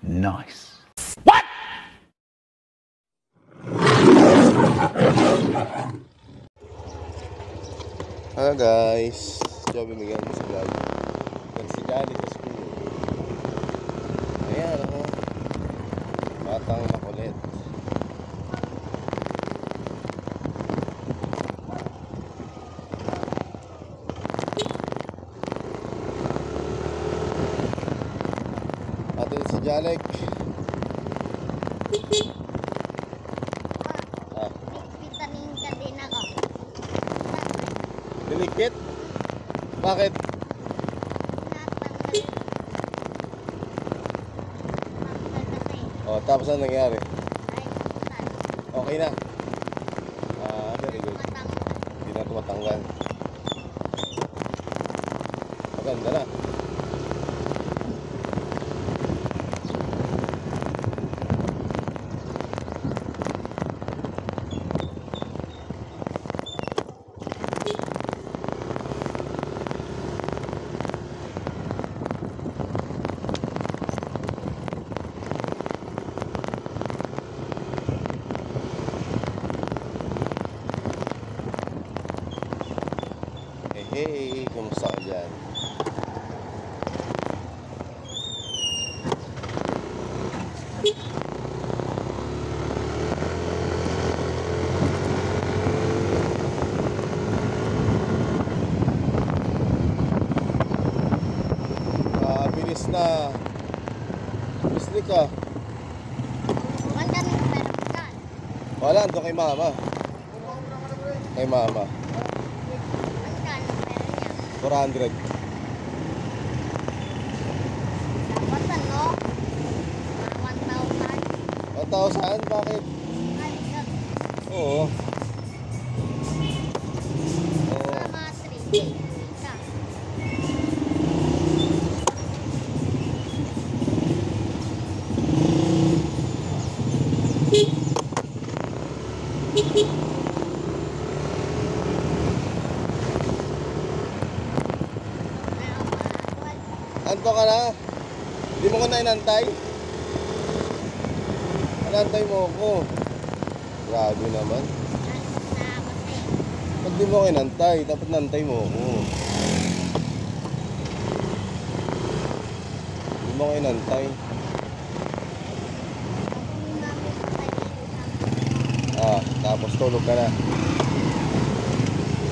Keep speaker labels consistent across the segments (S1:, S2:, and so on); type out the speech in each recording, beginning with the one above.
S1: Nice.
S2: Hello guys, Joby Miguel sa vlog. Yan si Jolly sa school. Ayan ako, batang makulit. Atin si Jalek.
S3: Vitamin ka din ako.
S2: Dilikit? Bakit?
S3: Natanggal. Natanggal kasi.
S2: O, tapos ano nangyari?
S3: Ay, saan?
S2: Okay na. Very good.
S3: Matanggal.
S2: Hindi na tumatanggal. Maganda na. Hey, kumusta ka dyan? Bilis na. Bilis ka.
S3: Ang daming pera dyan.
S2: Wala, doon kay mama. Kay mama.
S3: Ang daming pera niya.
S2: 400.
S3: Dapat ano? 1,000.
S2: 1,000? Bakit?
S3: Ay,
S2: Oo. Oo.
S3: mga 3K. Ka.
S2: Anto ka na? Hindi mo ko na inantay? Inantay mo ako. Grabe naman. Pag di mo ko inantay, dapat nantay mo ako. Hindi mo ko inantay. Tapos tulog ka na.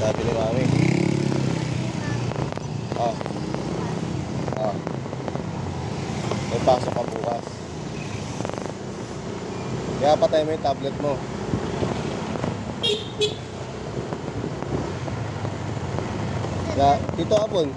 S2: Sabi ni mami. May pasok ka bukas. Kaya patay mo yung tablet mo. Kaya, dito Apon.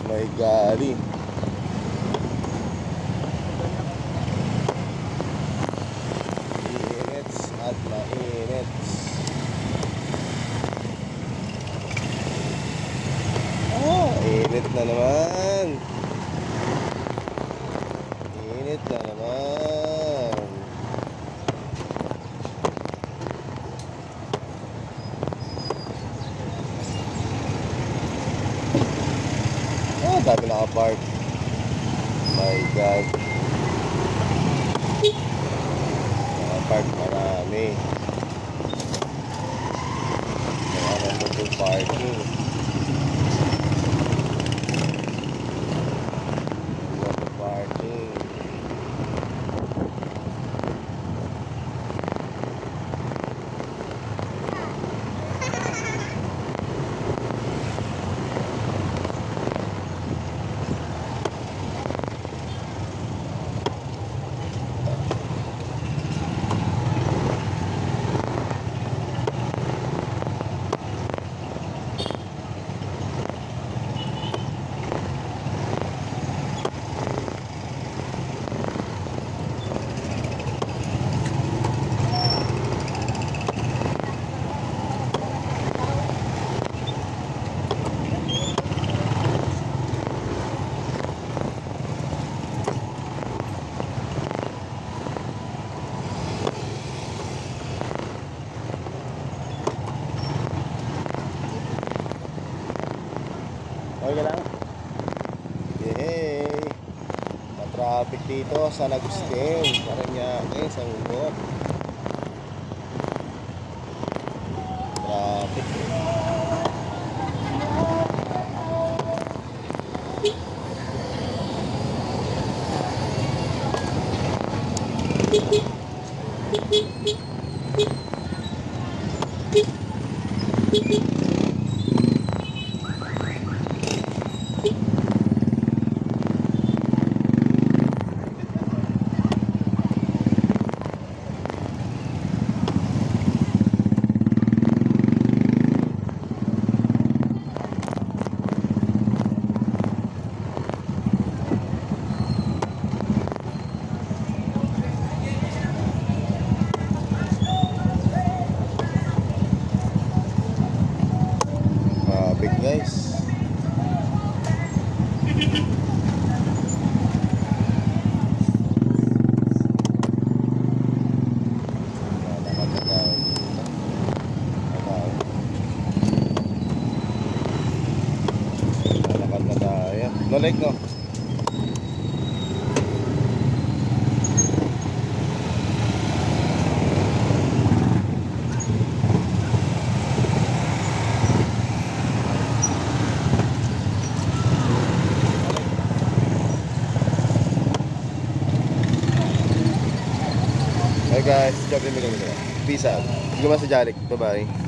S2: My golly. Init at mainit. Init na naman. Init na naman. Dami nakapark. My God. Nakapark marami. Nakapark parking. Parking. Traffic dito sa San Agustin, Parañaque, sa Hugot. Traffic. Big guys. Lalakad na tayo. No leg no. Hey guys, job din kami dito. Peace out. Sige ba sa Jalik? Bye-bye.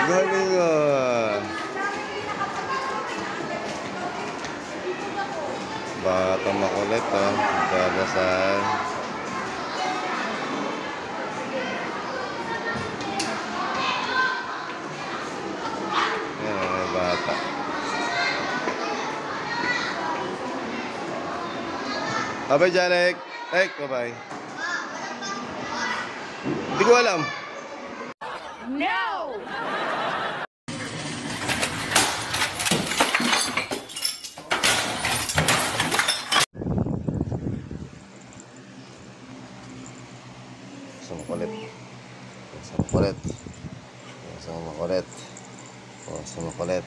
S2: Galing ah. Bata makulit ah. Dadasal. Ayan, may bata. Bye-bye, Janek. Hey, bye-bye. Hindi ko alam.
S3: No!
S2: Pusang makulit. Pusang makulit. Pusang makulit. Pusang makulit.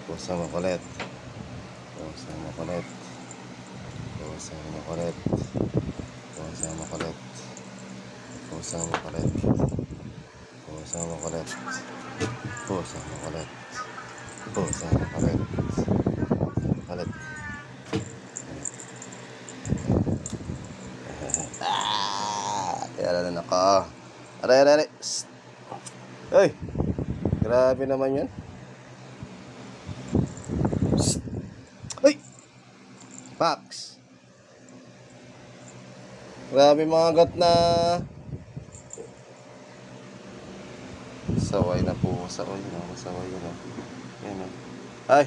S2: Pusang makulit. Pusang makulit. Pusang makulit. Pusang makulit. Pusang makulit. Pusang makulit. Pusang makulit. Pusang makulit. Makulit. Kaya na ako. Aray, aray, aray. Hey! Grabe naman yun. Ay! Max! Grabe mga gat na. Saway na po. Saway na. Saway na. Yan o. Ay!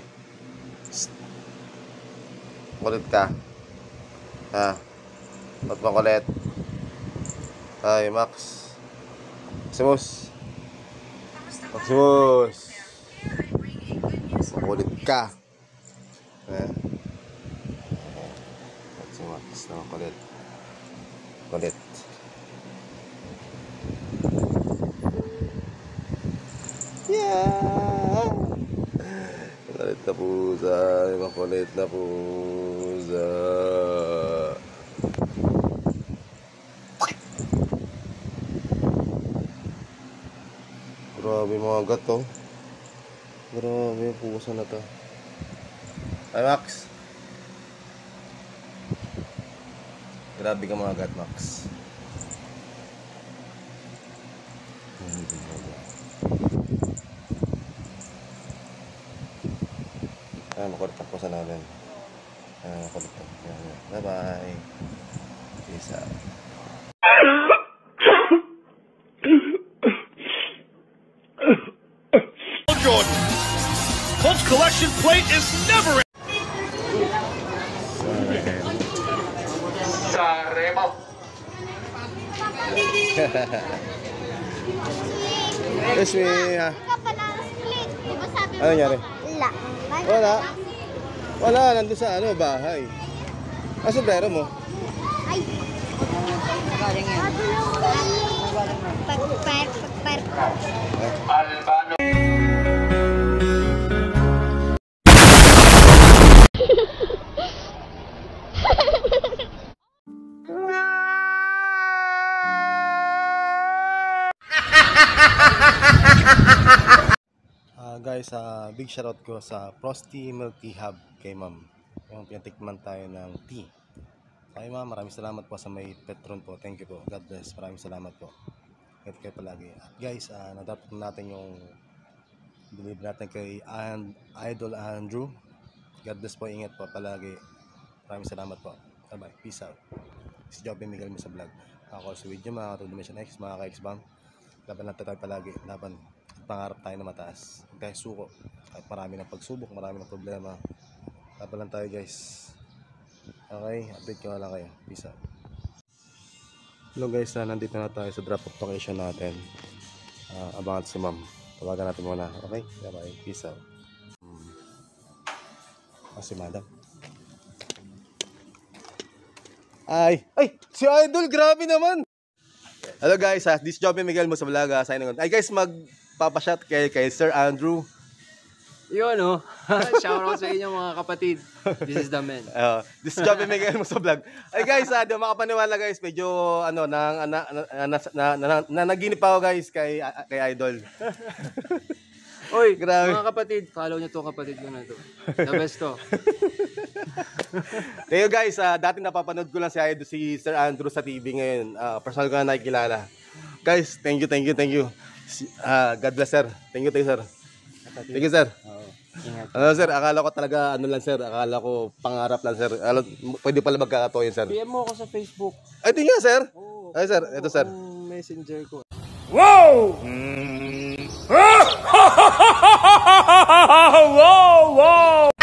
S2: Kulit ka. Ha? Ba't makulit? Ay, Max. Maximus. Maximus. Makulit ka. Max na makulit. Makulit. Yeah! Makulit na pusa. Makulit na pusa. Grabe mga gat to. Grabe yung pusa na to. Ay Max. Grabe ka mga gat Max. Makulit ang pusa namin. Makulit ang. Bye bye. Peace out.
S1: Jordan. Colt's collection plate is never
S4: Saremo.
S2: Yes, me.
S5: Ka pala split. Di ba sabi mo?
S2: Ano nangyari?
S5: Wala.
S2: Wala. Wala, nandun sa ano, bahay. Ah, sombrero mo.
S5: Ay. Galing yan. Pagpar.
S4: Albano.
S2: Guys, big shoutout ko sa Frosty Milk Tea Hub kay ma'am. Yung pinatikman tayo ng tea. Kay ma'am, maraming salamat po sa may Petron po. Thank you po. God bless. Maraming salamat po. Ingat kayo palagi. At guys, nadapot natin yung believe natin kay Idol Andrew. God bless po. Ingat po palagi. Maraming salamat po. Bye bye. Peace out. Si Joby Miguel mo sa vlog. Ako sa video mga Dimension X, mga ka-X-Bam. Laban natin tayo palagi. Laban. Pangarap tayo na mataas. Huwag tayo suko. Kahit marami ng pagsubok, marami ng problema. Laban lang tayo guys. Okay, update ko na lang kayo. Peace out. Hello guys, nandito na tayo sa drop-off location natin. Abangan si ma'am. Tawagan natin muna. Okay, bye bye. Peace out. Si madam. Ay, si Idol, grabe naman. Hello guys, this is Joby Miguel mo sa vlog. Signing on. Ay guys, magpapashot kay Sir Andrew.
S6: Yun, no? Shoutout sa inyo mga kapatid. This is the man.
S2: This is Joby Miguel mo sa vlog. Ay guys, di makapaniwala guys, medyo nanaginip ako guys kay Idol.
S6: Oy,
S2: grabe.
S6: mga kapatid, follow nyo to kapatid ko na to. The best to.
S2: Thank you guys, dati napapanood ko lang si Sir Andrew sa TV ngayon. Personal ko na nakikilala. Guys, thank you. God bless sir. Thank you sir. Thank you sir. Ano sir, akala ko talaga ano lang sir, akala ko pangarap lang sir. Pwede pala magkakatoyin sir.
S6: PM mo ako sa Facebook.
S2: Ay, tingnan sir.
S6: Oo.
S2: Ay sir, ito sir.
S6: Ang messenger ko.
S1: Whoa! Whoa! Whoa!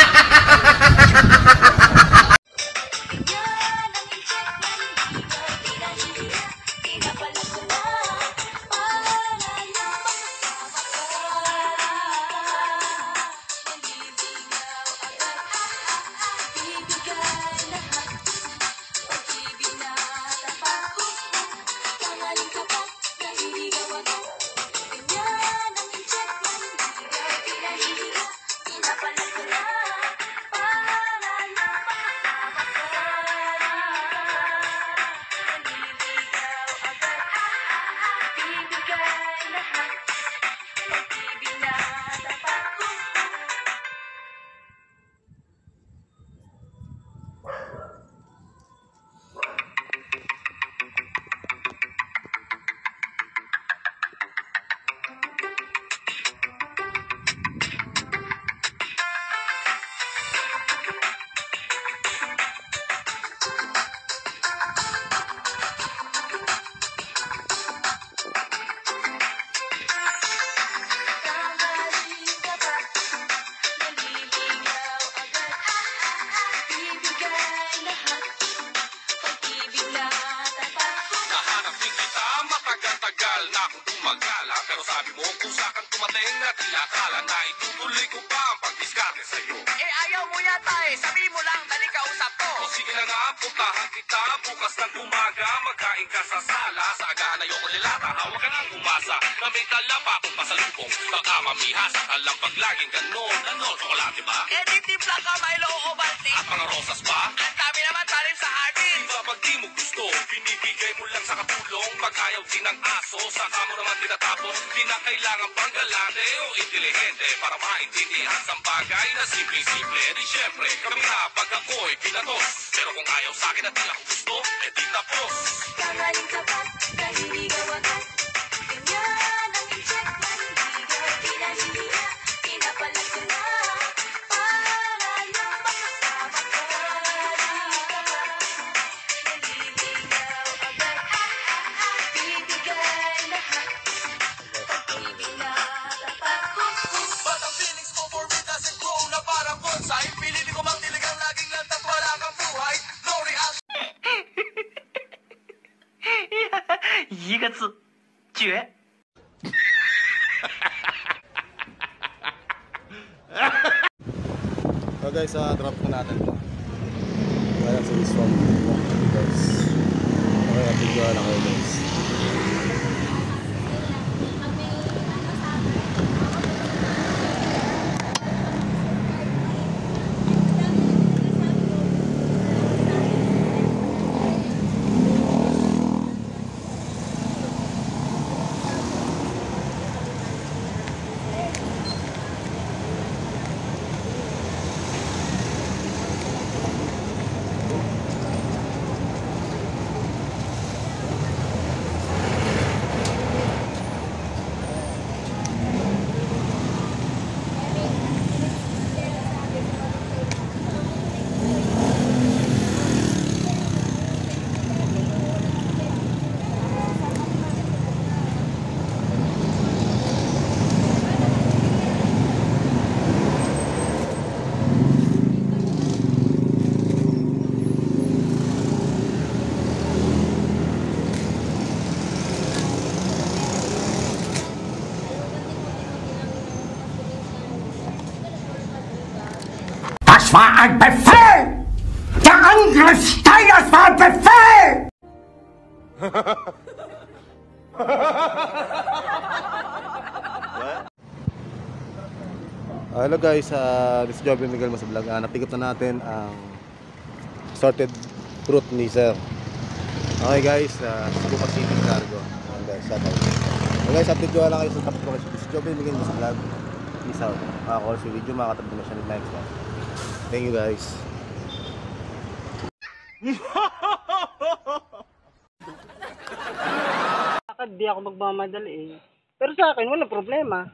S7: Pero sabi mo kung saan tumating na tinakala na itutuloy ko pa ang pag-diskarte sa'yo.
S8: Eh ayaw mo yata eh, sabi mo lang, dali kausap ko.
S7: O sige na nga, puntahan kita bukas ng umaga. Magkain ka sa sala, sa agahan ayoko nilata. Hawak ka ng umasa, na may dala pa akong pasalubong. Baka mamihasa ka lang pag laging ganon. Ano, tsokolate ba?
S8: Eh di timpla ka, Milo o Baltic.
S7: At mga rosas ba?
S8: Ang dami naman talim sa hardin.
S7: Di ba pag di mo gusto, binibigay mo lang sa katulong. Pag ayaw din ng aso, saka mo naman tinatapon. Di na kailangan pang galante o intelihente para maintindihan sa bagay na simple-simple. Di syempre, kami na pag ako'y pinatos. Pero kung ayaw sa akin at di ako gusto, eh di tapos.
S9: Tangaling tapat, kahiligaw agad. Ganyan ang incheck, manhihigaw, pinahihiya, pinapalag ko na. Para lang makasama ka, di ka ba? Naliligaw agad, bibigay lahat. Pag-ibig na tapat,
S7: But ang feelings mo for me doesn't
S8: 绝。
S2: So guys, drop na natin to. Kaya sa this one guys. Okay, video na kayo guys.
S1: Das war ein Befehl! Der Angriff Steiners war ein Befehl!
S2: Hello guys, this is Joby Miguel Mas Vlog. Napick up na natin ang sorted fruit ni Sir. Okay guys, Cebu Pacific Cargo. Okay guys, shout out. Okay guys, update ko lang kayo sa top ko. This is Joby Miguel Mas Vlog. Peace out. Makakall sa video, makakatabog na siya ng next one. Thank you guys.
S10: Di ako magmamadali eh. Pero sa akin, wala problema.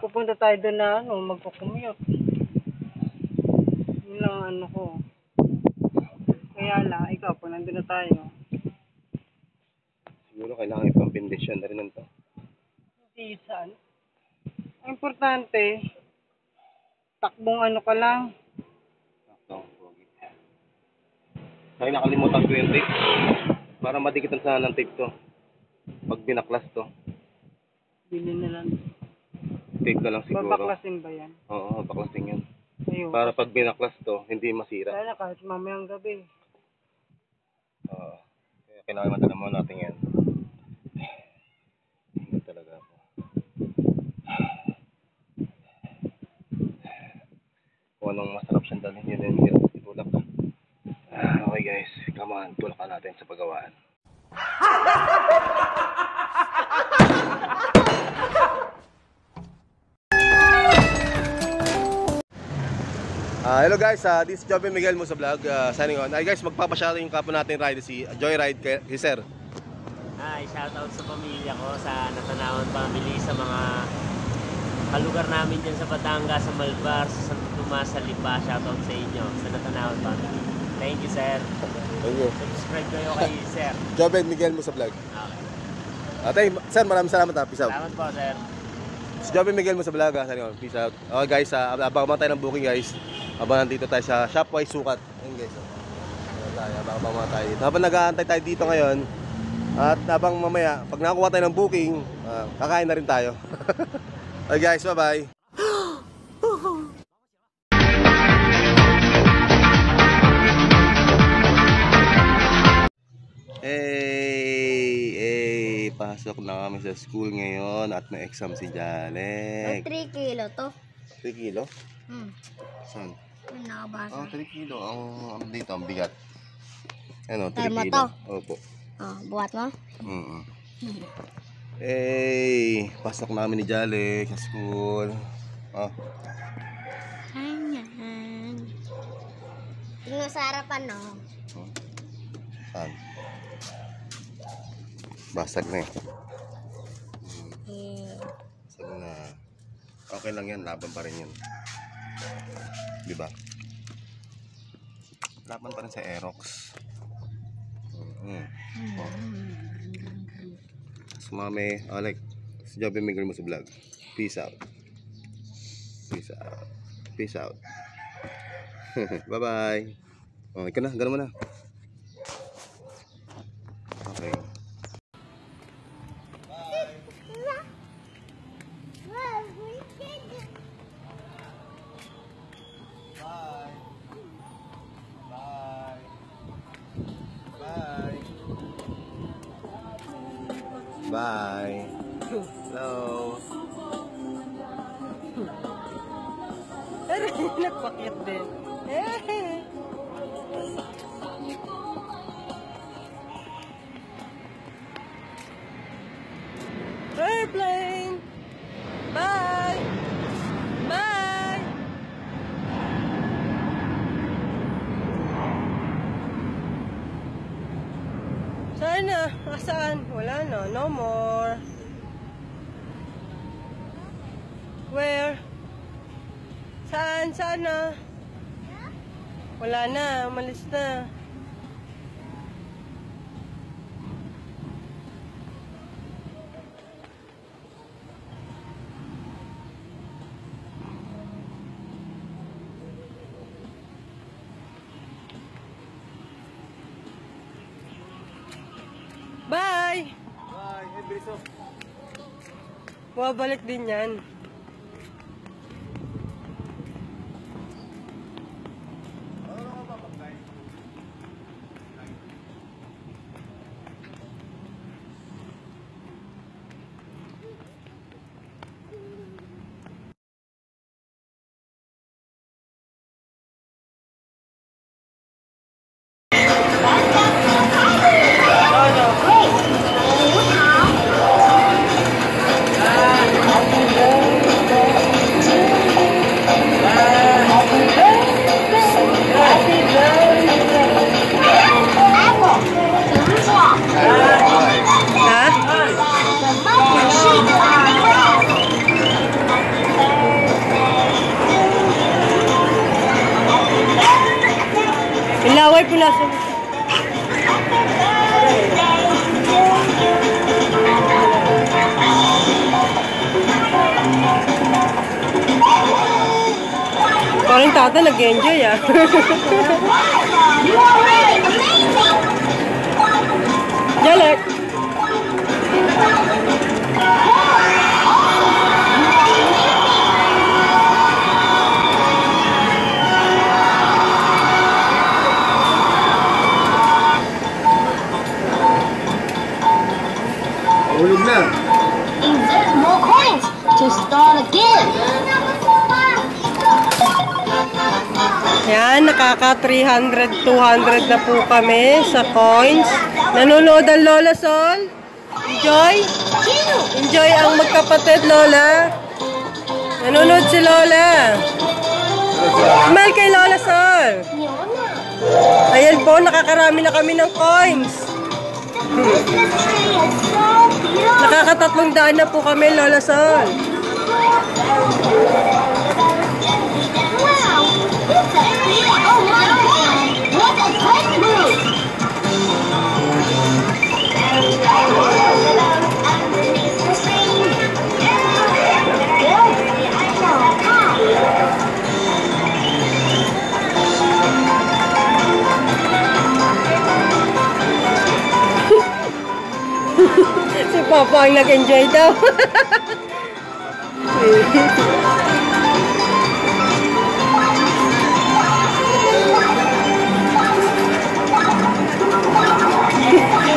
S10: Pupunta tayo doon na magpo-commute. Yun lang ang ano ko. Kaya lang, ikaw po, nandun na tayo.
S2: Siguro kailangan ipang bendisyon na rin nito.
S10: Hindi saan. Ang importante, takbong ano ka lang.
S2: Kaya nakalimutan ko yung tape. Para madikitan sana ng tape to. Pag binaklas to.
S10: Bili na lang.
S2: Tape na lang siguro.
S10: Babaklasin ba yan?
S2: Oo, baklasin yun.
S10: Ayun.
S2: Para pag binaklas to, hindi masira.
S10: Sana kahit mamayang gabi.
S2: Oo. Kaya kailangan matala mo natin yan. Hindi talaga ako. Kung anong masarap siyang dalhin, yun yung hirap itulak. Okay guys, come on, tulakan natin sa paggawaan. Hello guys, this is Joby Miguel mo sa vlog, signing on. Guys, magpapasyato yung kapo natin ride, si Joyride kay Sir.
S11: Hi, shoutout sa pamilya ko, sa Natanawan family, sa mga kalugar namin dyan sa Batangas, sa Malbar, sa Santo Tomas, sa Lipa. Shoutout sa inyo, sa Natanawan family. Thank you, sir.
S2: Thank you.
S11: Subscribe kayo kay sir.
S2: Joby Miguel mo sa vlog.
S11: Okay.
S2: Sir, maraming salamat ha. Peace out.
S11: Salamat po, sir.
S2: Si Joby Miguel mo sa vlog ha. Peace out. Okay guys, abangan tayo ng booking guys. Abangan dito tayo sa Shopwise Sukat. Ayun guys. Abangan tayo dito. Habang nag-aantay tayo dito ngayon, at habang mamaya, pag nakakuha tayo ng booking, kakain na rin tayo. Okay guys, bye-bye. Pasok na kami sa school ngayon at may exam si Janek.
S5: 3 kilo to.
S2: 3 kilo? Saan?
S5: Yung nakabasa.
S2: 3 kilo. Ang dito, ang bigat. Ano, 3
S5: Tama
S2: kilo.
S5: to.
S2: Opo.
S5: Buhat mo?
S2: Pasok namin ni Jale sa school.
S5: Ayan. Tingnan sa harapan, no?
S2: Saan? Basag na eh. Basag na. Okay lang yan, laban pa rin yun. Diba? Laban pa rin sa Aerox. Sumami, like, si Joby Miguel mo sa vlog. Peace out. Peace out. Peace out. Bye bye. Ikaw na, gano'n mo na. Okay. Bye. Bye. Hello.
S10: Pero nagpakit din. Airplane! Bye! Bye! Sana? Saan? Wala na. No more. Where? Saan? Saan na? Wala na. Umalis na. Bye!
S2: Bye. Hey, Briso.
S10: Bumabalik din yan. Ilaway po nasa. Parang tata nag-enjoy ah. Jalek.
S2: Hulog na.
S9: Insert more coins to start again.
S10: Yan, nakaka 300, 200 na po kami sa coins. Nanonood ang Lola Sol. Enjoy. Enjoy ang magkapatid, Lola. Nanonood si Lola. Smile kay Lola Sol. Ayan po, nakakarami na kami ng coins. Nakaka-300 na po kami, Lola Sol. Si Papa ang nag-enjoy daw.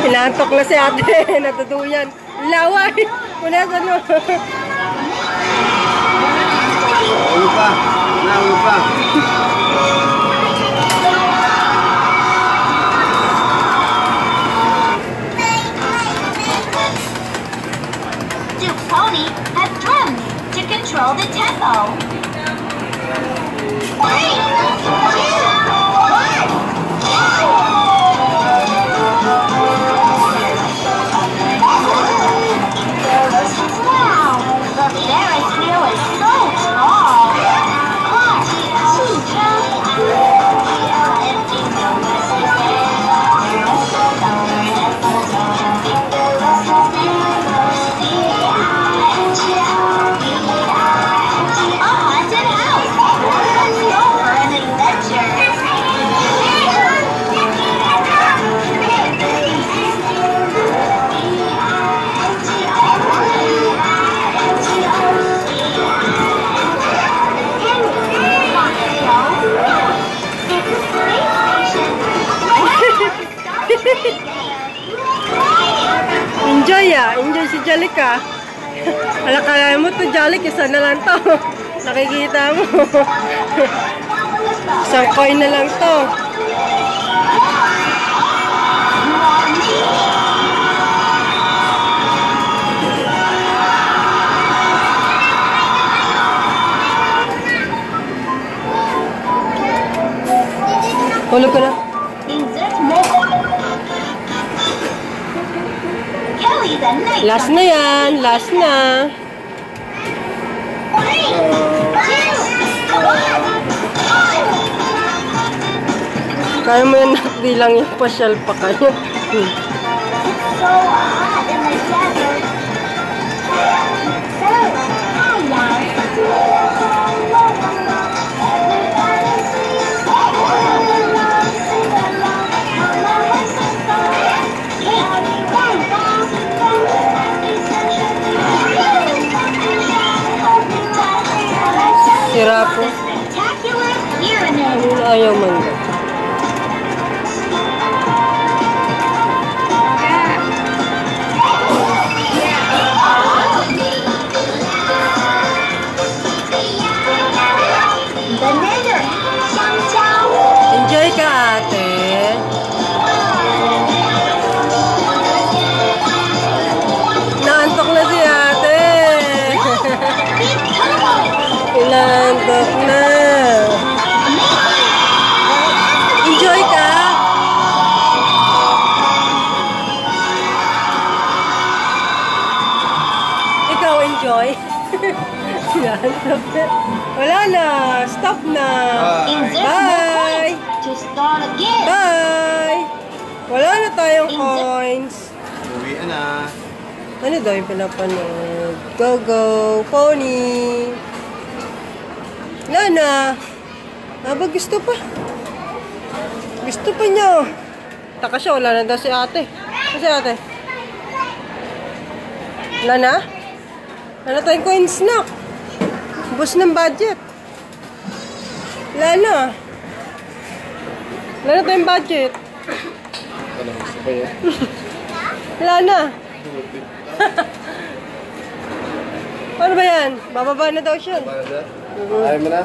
S10: Inantok na si ate. Natutuyan. Laway. Punasan mo.
S2: Ulo pa. Ulo pa.
S9: Duke Pony has drums to control the tempo. 3, 2, 1. Wow!
S10: ah. Alakala mo to, Jolly, isa na lang to. Nakikita mo. Isang coin na lang to. Hulog ko na. Last na yan. Last na. Kaya mo yan, di lang yung pasyal pa kayo. Sira po. Ayaw man. Enjoy ka, ate. Naantok na si ate. Naantok na. Enjoy ka. Ikaw enjoy. Naantok na. Wala na. Stop na. Bye. Bye. Wala na tayong coins.
S2: Uwi na.
S10: Ano daw yung pinapanood? Go, go, pony. Wala na. Aba, gusto pa. Gusto pa niya. Taka siya, wala na daw si ate. Ano si ate? Wala na? Wala na tayong coin snack. Bus ng budget. Wala na. Wala na tayong budget. Wala na. Ano ba yan? Bababa na daw siya.
S2: Ayaw mo na?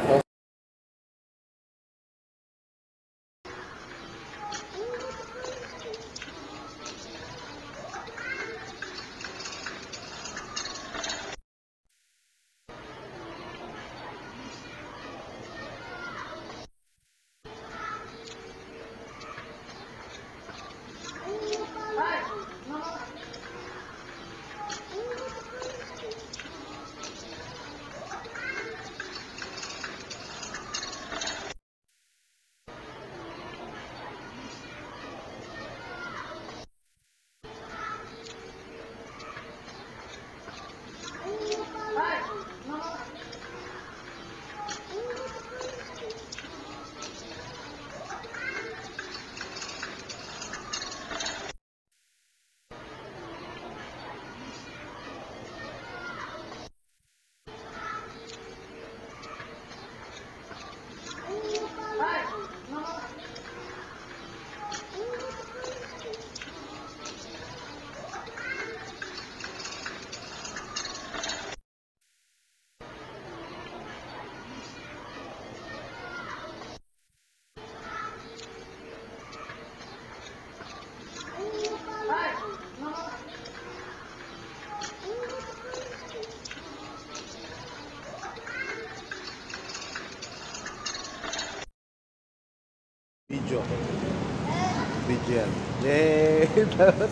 S2: Video yan. Yay! Tapos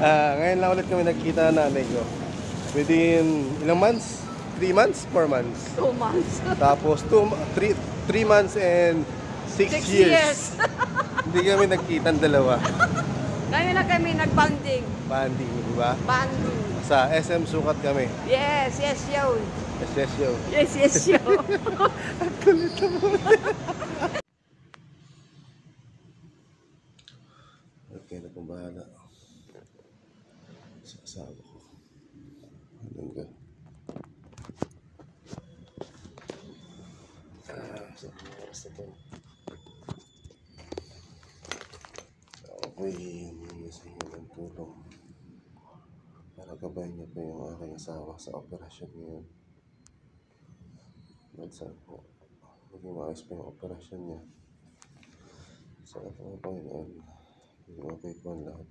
S2: ngayon lang ulit kami nagkita na nanay ko. Within ilang months? 3 months? 4 months?
S3: 2 months.
S2: Tapos 3 months and 6 years. Hindi kami nagkita ang dalawa.
S3: Ngayon na kami nag-bonding.
S2: Banding, di ba?
S3: Bonding.
S2: Sa SM Sukat kami.
S3: Yes, yes, yo.
S2: Yes, yes, yo.
S3: Yes, yes, yo.
S2: Ang kulit mo. Okay na kung bahala sa asawa ko. Anong ka? Sa oras na to. Okay, hindi na sa ng tulong. para gabayan niyo po yung aking asawa sa operasyon ngayon. Saan po maging maayos po yung operasyon niya. Sa lahat ng Panginoon, maging okay po ang lahat.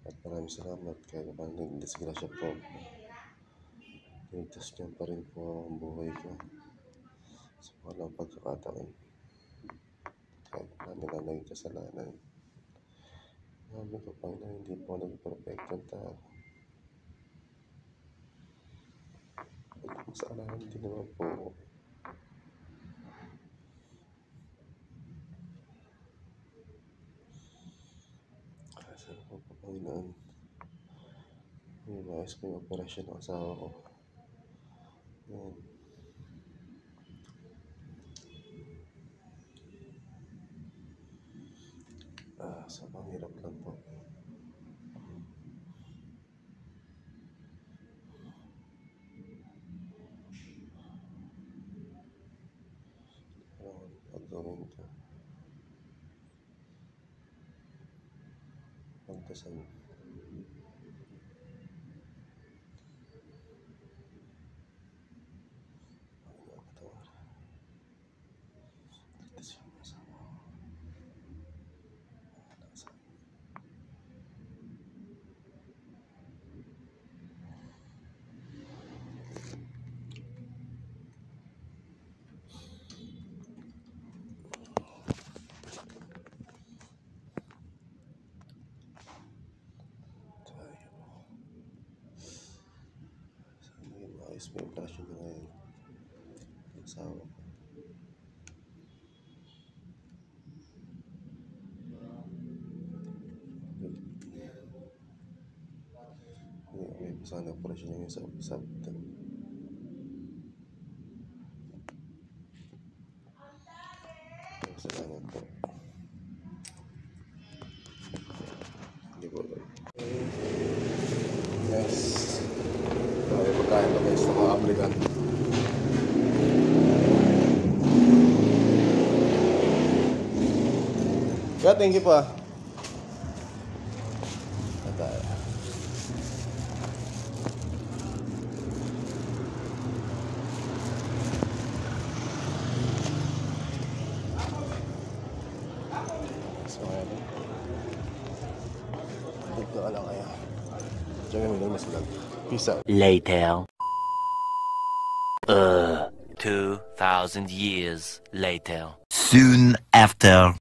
S2: At maraming salamat kahit pa ng disgrasya po. Tinigtas niya pa rin po ang buhay ko sa walang pagkakataon. Kahit marami na naging kasalanan. Marami ko pang na hindi po naging perfectong tao. Kasalanan din naman po ako. Sana po po Panginoon. May maayos ko yung operasyon ng asawa ko. Yan. Sobrang hirap lang po. Pagawin ito. Pagdasal. Ayos mo yung operasyon na ngayon. Asawa ko. May pasang operasyon niya sa Sabtan. Salamat po. Hindi po. Yes. May pagkain na guys, mga applicant. Kaya thank you pa. Tayo. Dito ka lang kaya. Diyan kami lang mas vlog. Peace out.
S12: Later. 2,000 years later. Soon after.